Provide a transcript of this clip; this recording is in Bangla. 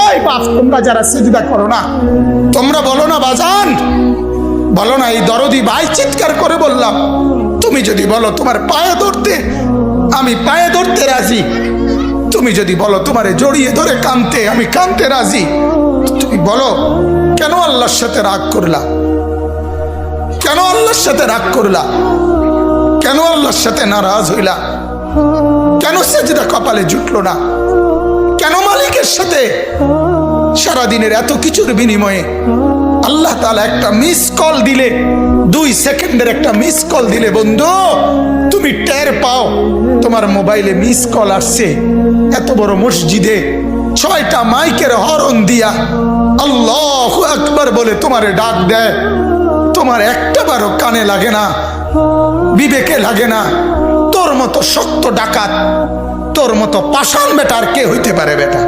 এই বাপ, তোমরা যারা সিজদা করো না, তোমরা বলো না বাজান, বলো না। এই দরদি ভাই চিৎকার করে বললাম, তুমি যদি বলো তোমার পায়ে ধরতে, আমি পায়ে ধরতে রাজি। তুমি যদি বলো তোমারে জড়িয়ে ধরে কাঁদতে, আমি কাঁদতে রাজি। তুমি বলো কেন আল্লাহর সাথে রাগ করলা? কেন আল্লাহর সাথে রাগ করলা? কেন আল্লাহর সাথে নারাজ হইলা? কেন সেজদা কপালে জুটলো না? কেন মালিকের সাথে সারাদিনের এত কিছুর বিনিময়ে আল্লাহ তাআলা একটা মিস কল দিলে, 2 সেকেন্ডের একটা মিস কল দিলে বন্ধু তুমি টের পাও তোমার মোবাইলে মিস কল আসছে। এত বড় মসজিদে 6টা মাইকের হরন দিয়া আল্লাহু আকবার বলে তোমারে ডাক দেয়, তোমার একটাবারও কানে লাগে না, বিবেকে লাগে না। তোর মতো শক্ত ডাকাত, তোর মতো পাষাণ বেটা আর কে হইতে পারে বেটা?